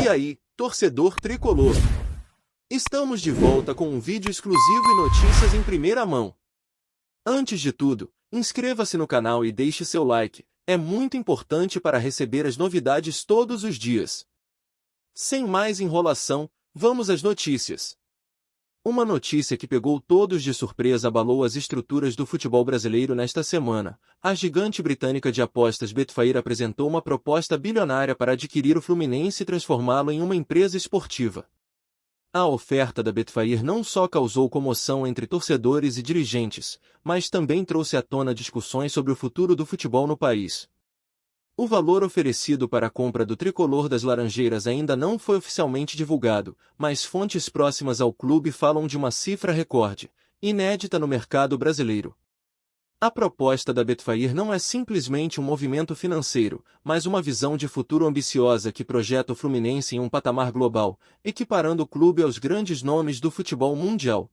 E aí, torcedor tricolor? Estamos de volta com um vídeo exclusivo e notícias em primeira mão. Antes de tudo, inscreva-se no canal e deixe seu like, é muito importante para receber as novidades todos os dias. Sem mais enrolação, vamos às notícias. Uma notícia que pegou todos de surpresa abalou as estruturas do futebol brasileiro nesta semana. A gigante britânica de apostas Betfair apresentou uma proposta bilionária para adquirir o Fluminense e transformá-lo em uma empresa esportiva. A oferta da Betfair não só causou comoção entre torcedores e dirigentes, mas também trouxe à tona discussões sobre o futuro do futebol no país. O valor oferecido para a compra do tricolor das Laranjeiras ainda não foi oficialmente divulgado, mas fontes próximas ao clube falam de uma cifra recorde, inédita no mercado brasileiro. A proposta da Betfair não é simplesmente um movimento financeiro, mas uma visão de futuro ambiciosa que projeta o Fluminense em um patamar global, equiparando o clube aos grandes nomes do futebol mundial.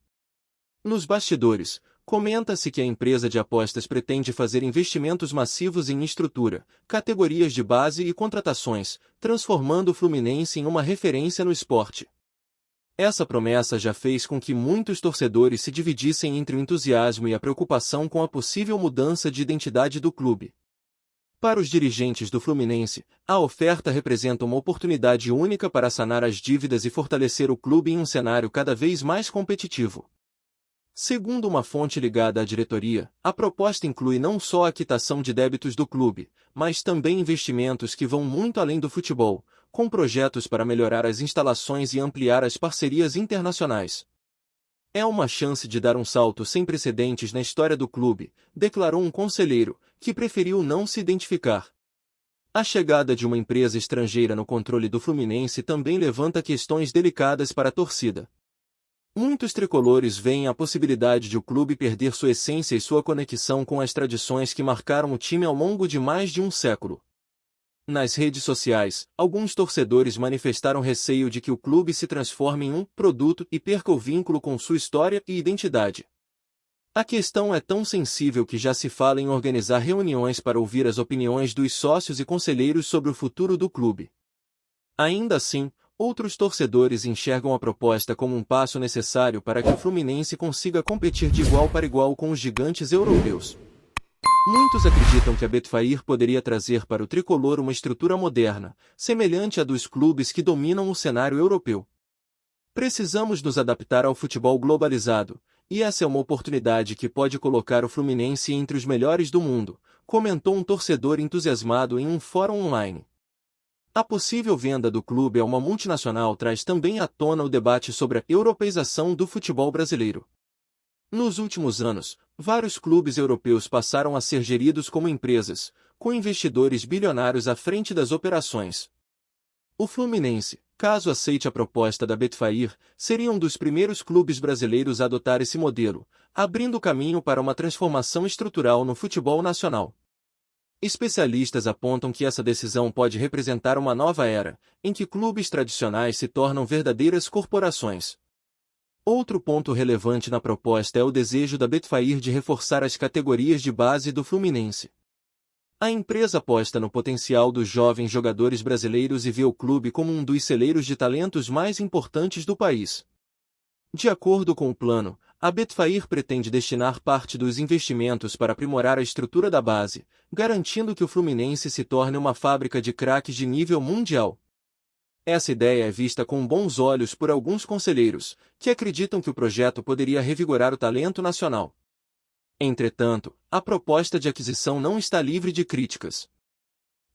Nos bastidores, comenta-se que a empresa de apostas pretende fazer investimentos massivos em estrutura, categorias de base e contratações, transformando o Fluminense em uma referência no esporte. Essa promessa já fez com que muitos torcedores se dividissem entre o entusiasmo e a preocupação com a possível mudança de identidade do clube. Para os dirigentes do Fluminense, a oferta representa uma oportunidade única para sanar as dívidas e fortalecer o clube em um cenário cada vez mais competitivo. Segundo uma fonte ligada à diretoria, a proposta inclui não só a quitação de débitos do clube, mas também investimentos que vão muito além do futebol, com projetos para melhorar as instalações e ampliar as parcerias internacionais. É uma chance de dar um salto sem precedentes na história do clube, declarou um conselheiro, que preferiu não se identificar. A chegada de uma empresa estrangeira no controle do Fluminense também levanta questões delicadas para a torcida. Muitos tricolores veem a possibilidade de o clube perder sua essência e sua conexão com as tradições que marcaram o time ao longo de mais de um século. Nas redes sociais, alguns torcedores manifestaram receio de que o clube se transforme em um produto e perca o vínculo com sua história e identidade. A questão é tão sensível que já se fala em organizar reuniões para ouvir as opiniões dos sócios e conselheiros sobre o futuro do clube. Ainda assim, outros torcedores enxergam a proposta como um passo necessário para que o Fluminense consiga competir de igual para igual com os gigantes europeus. Muitos acreditam que a Betfair poderia trazer para o tricolor uma estrutura moderna, semelhante à dos clubes que dominam o cenário europeu. Precisamos nos adaptar ao futebol globalizado, e essa é uma oportunidade que pode colocar o Fluminense entre os melhores do mundo, comentou um torcedor entusiasmado em um fórum online. A possível venda do clube a uma multinacional traz também à tona o debate sobre a europeização do futebol brasileiro. Nos últimos anos, vários clubes europeus passaram a ser geridos como empresas, com investidores bilionários à frente das operações. O Fluminense, caso aceite a proposta da Betfair, seria um dos primeiros clubes brasileiros a adotar esse modelo, abrindo caminho para uma transformação estrutural no futebol nacional. Especialistas apontam que essa decisão pode representar uma nova era, em que clubes tradicionais se tornam verdadeiras corporações. Outro ponto relevante na proposta é o desejo da Betfair de reforçar as categorias de base do Fluminense. A empresa aposta no potencial dos jovens jogadores brasileiros e vê o clube como um dos celeiros de talentos mais importantes do país. De acordo com o plano, a Betfair pretende destinar parte dos investimentos para aprimorar a estrutura da base, garantindo que o Fluminense se torne uma fábrica de craques de nível mundial. Essa ideia é vista com bons olhos por alguns conselheiros, que acreditam que o projeto poderia revigorar o talento nacional. Entretanto, a proposta de aquisição não está livre de críticas.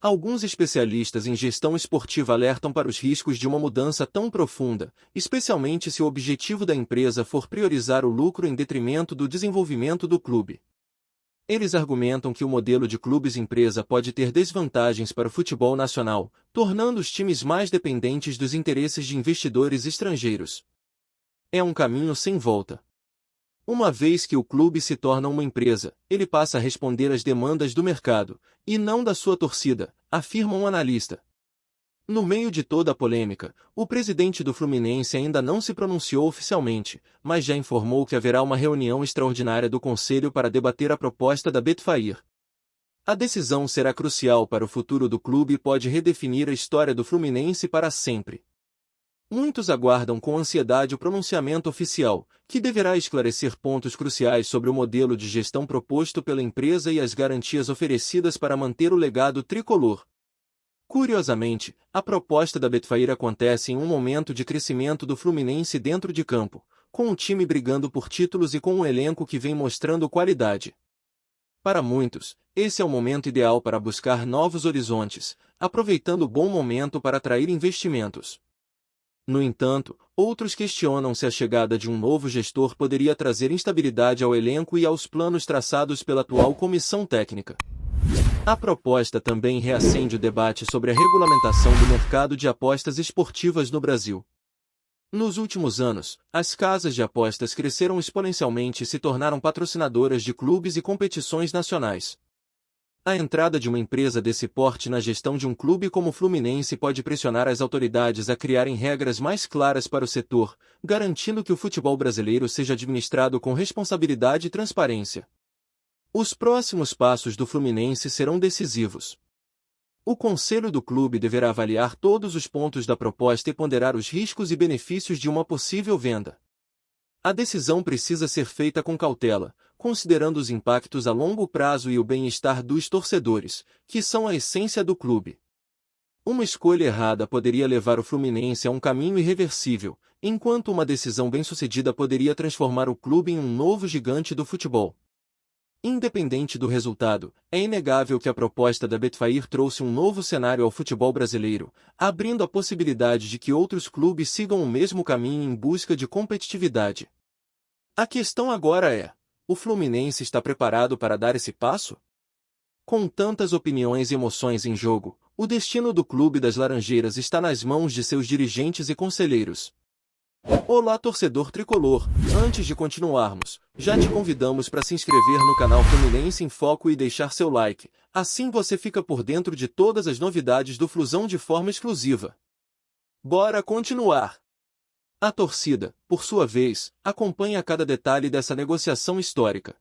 Alguns especialistas em gestão esportiva alertam para os riscos de uma mudança tão profunda, especialmente se o objetivo da empresa for priorizar o lucro em detrimento do desenvolvimento do clube. Eles argumentam que o modelo de clubes-empresa pode ter desvantagens para o futebol nacional, tornando os times mais dependentes dos interesses de investidores estrangeiros. É um caminho sem volta. Uma vez que o clube se torna uma empresa, ele passa a responder às demandas do mercado, e não da sua torcida, afirma um analista. No meio de toda a polêmica, o presidente do Fluminense ainda não se pronunciou oficialmente, mas já informou que haverá uma reunião extraordinária do Conselho para debater a proposta da Betfair. A decisão será crucial para o futuro do clube e pode redefinir a história do Fluminense para sempre. Muitos aguardam com ansiedade o pronunciamento oficial, que deverá esclarecer pontos cruciais sobre o modelo de gestão proposto pela empresa e as garantias oferecidas para manter o legado tricolor. Curiosamente, a proposta da Betfair acontece em um momento de crescimento do Fluminense dentro de campo, com o time brigando por títulos e com um elenco que vem mostrando qualidade. Para muitos, esse é o momento ideal para buscar novos horizontes, aproveitando o bom momento para atrair investimentos. No entanto, outros questionam se a chegada de um novo gestor poderia trazer instabilidade ao elenco e aos planos traçados pela atual comissão técnica. A proposta também reacende o debate sobre a regulamentação do mercado de apostas esportivas no Brasil. Nos últimos anos, as casas de apostas cresceram exponencialmente e se tornaram patrocinadoras de clubes e competições nacionais. A entrada de uma empresa desse porte na gestão de um clube como o Fluminense pode pressionar as autoridades a criarem regras mais claras para o setor, garantindo que o futebol brasileiro seja administrado com responsabilidade e transparência. Os próximos passos do Fluminense serão decisivos. O conselho do clube deverá avaliar todos os pontos da proposta e ponderar os riscos e benefícios de uma possível venda. A decisão precisa ser feita com cautela, considerando os impactos a longo prazo e o bem-estar dos torcedores, que são a essência do clube. Uma escolha errada poderia levar o Fluminense a um caminho irreversível, enquanto uma decisão bem-sucedida poderia transformar o clube em um novo gigante do futebol. Independente do resultado, é inegável que a proposta da Betfair trouxe um novo cenário ao futebol brasileiro, abrindo a possibilidade de que outros clubes sigam o mesmo caminho em busca de competitividade. A questão agora é: o Fluminense está preparado para dar esse passo? Com tantas opiniões e emoções em jogo, o destino do Clube das Laranjeiras está nas mãos de seus dirigentes e conselheiros. Olá, torcedor tricolor! Antes de continuarmos, já te convidamos para se inscrever no canal Fluminense em Foco e deixar seu like, assim você fica por dentro de todas as novidades do Flusão de forma exclusiva. Bora continuar! A torcida, por sua vez, acompanha cada detalhe dessa negociação histórica.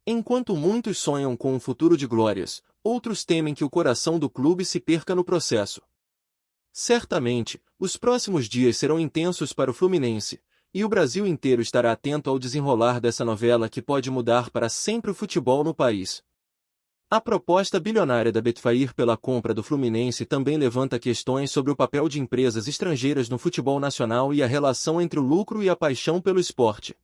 Enquanto muitos sonham com um futuro de glórias, outros temem que o coração do clube se perca no processo. Certamente, os próximos dias serão intensos para o Fluminense, e o Brasil inteiro estará atento ao desenrolar dessa novela que pode mudar para sempre o futebol no país. A proposta bilionária da Betfair pela compra do Fluminense também levanta questões sobre o papel de empresas estrangeiras no futebol nacional e a relação entre o lucro e a paixão pelo esporte.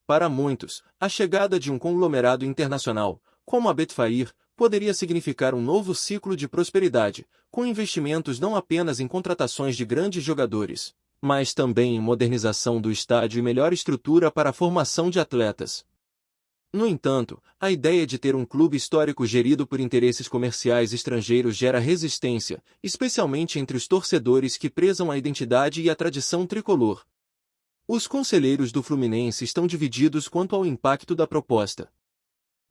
Para muitos, a chegada de um conglomerado internacional, como a Betfair, poderia significar um novo ciclo de prosperidade, com investimentos não apenas em contratações de grandes jogadores, mas também em modernização do estádio e melhor estrutura para a formação de atletas. No entanto, a ideia de ter um clube histórico gerido por interesses comerciais estrangeiros gera resistência, especialmente entre os torcedores que prezam a identidade e a tradição tricolor. Os conselheiros do Fluminense estão divididos quanto ao impacto da proposta.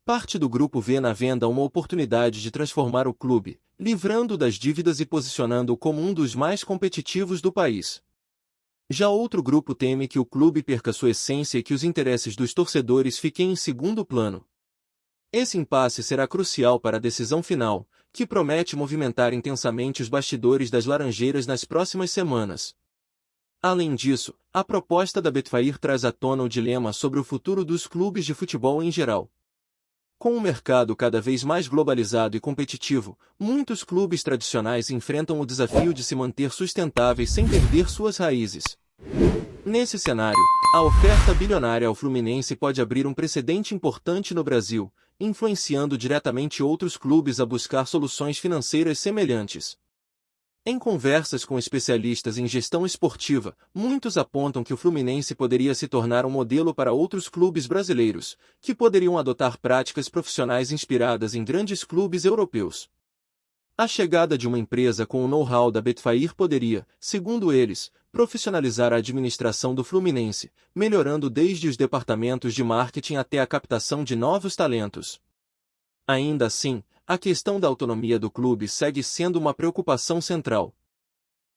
Parte do grupo vê na venda uma oportunidade de transformar o clube, livrando das dívidas e posicionando-o como um dos mais competitivos do país. Já outro grupo teme que o clube perca sua essência e que os interesses dos torcedores fiquem em segundo plano. Esse impasse será crucial para a decisão final, que promete movimentar intensamente os bastidores das Laranjeiras nas próximas semanas. Além disso, a proposta da Betfair traz à tona o dilema sobre o futuro dos clubes de futebol em geral. Com o mercado cada vez mais globalizado e competitivo, muitos clubes tradicionais enfrentam o desafio de se manter sustentáveis sem perder suas raízes. Nesse cenário, a oferta bilionária ao Fluminense pode abrir um precedente importante no Brasil, influenciando diretamente outros clubes a buscar soluções financeiras semelhantes. Em conversas com especialistas em gestão esportiva, muitos apontam que o Fluminense poderia se tornar um modelo para outros clubes brasileiros, que poderiam adotar práticas profissionais inspiradas em grandes clubes europeus. A chegada de uma empresa com o know-how da Betfair poderia, segundo eles, profissionalizar a administração do Fluminense, melhorando desde os departamentos de marketing até a captação de novos talentos. Ainda assim, a questão da autonomia do clube segue sendo uma preocupação central.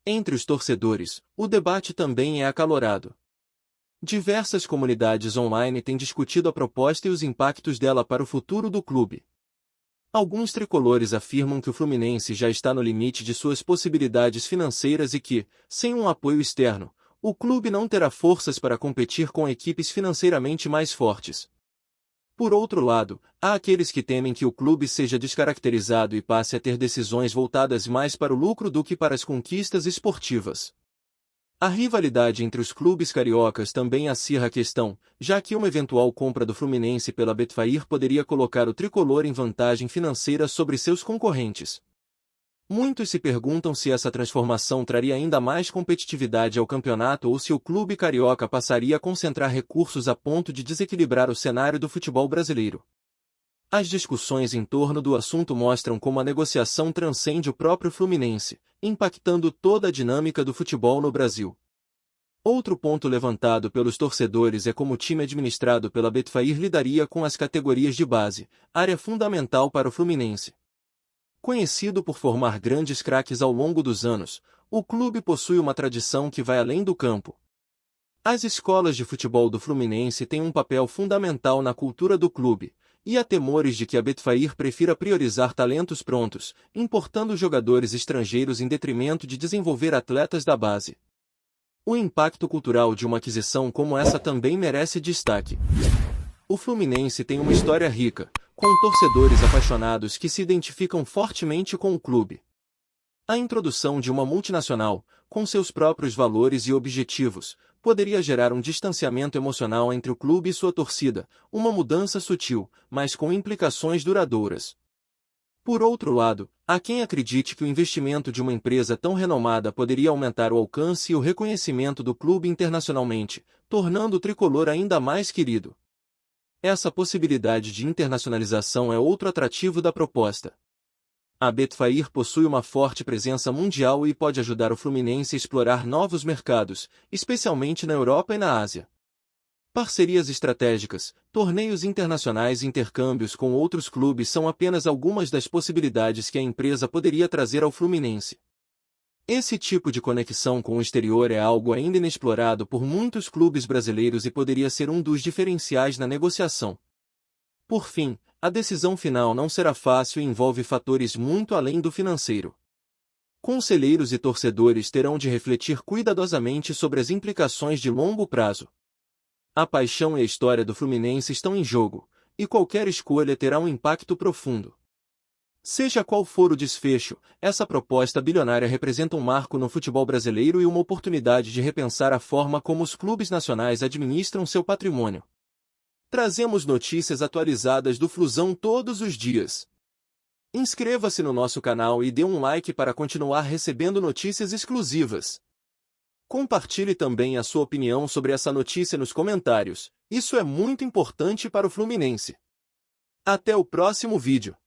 Entre os torcedores, o debate também é acalorado. Diversas comunidades online têm discutido a proposta e os impactos dela para o futuro do clube. Alguns tricolores afirmam que o Fluminense já está no limite de suas possibilidades financeiras e que, sem um apoio externo, o clube não terá forças para competir com equipes financeiramente mais fortes. Por outro lado, há aqueles que temem que o clube seja descaracterizado e passe a ter decisões voltadas mais para o lucro do que para as conquistas esportivas. A rivalidade entre os clubes cariocas também acirra a questão, já que uma eventual compra do Fluminense pela Betfair poderia colocar o tricolor em vantagem financeira sobre seus concorrentes. Muitos se perguntam se essa transformação traria ainda mais competitividade ao campeonato ou se o clube carioca passaria a concentrar recursos a ponto de desequilibrar o cenário do futebol brasileiro. As discussões em torno do assunto mostram como a negociação transcende o próprio Fluminense, impactando toda a dinâmica do futebol no Brasil. Outro ponto levantado pelos torcedores é como o time administrado pela Betfair lidaria com as categorias de base, área fundamental para o Fluminense. Conhecido por formar grandes craques ao longo dos anos, o clube possui uma tradição que vai além do campo. As escolas de futebol do Fluminense têm um papel fundamental na cultura do clube, e há temores de que a Betfair prefira priorizar talentos prontos, importando jogadores estrangeiros em detrimento de desenvolver atletas da base. O impacto cultural de uma aquisição como essa também merece destaque. O Fluminense tem uma história rica, com torcedores apaixonados que se identificam fortemente com o clube. A introdução de uma multinacional, com seus próprios valores e objetivos, poderia gerar um distanciamento emocional entre o clube e sua torcida, uma mudança sutil, mas com implicações duradouras. Por outro lado, há quem acredite que o investimento de uma empresa tão renomada poderia aumentar o alcance e o reconhecimento do clube internacionalmente, tornando o tricolor ainda mais querido. Essa possibilidade de internacionalização é outro atrativo da proposta. A Betfair possui uma forte presença mundial e pode ajudar o Fluminense a explorar novos mercados, especialmente na Europa e na Ásia. Parcerias estratégicas, torneios internacionais e intercâmbios com outros clubes são apenas algumas das possibilidades que a empresa poderia trazer ao Fluminense. Esse tipo de conexão com o exterior é algo ainda inexplorado por muitos clubes brasileiros e poderia ser um dos diferenciais na negociação. Por fim, a decisão final não será fácil e envolve fatores muito além do financeiro. Conselheiros e torcedores terão de refletir cuidadosamente sobre as implicações de longo prazo. A paixão e a história do Fluminense estão em jogo, e qualquer escolha terá um impacto profundo. Seja qual for o desfecho, essa proposta bilionária representa um marco no futebol brasileiro e uma oportunidade de repensar a forma como os clubes nacionais administram seu patrimônio. Trazemos notícias atualizadas do Flusão todos os dias. Inscreva-se no nosso canal e dê um like para continuar recebendo notícias exclusivas. Compartilhe também a sua opinião sobre essa notícia nos comentários, isso é muito importante para o Fluminense. Até o próximo vídeo.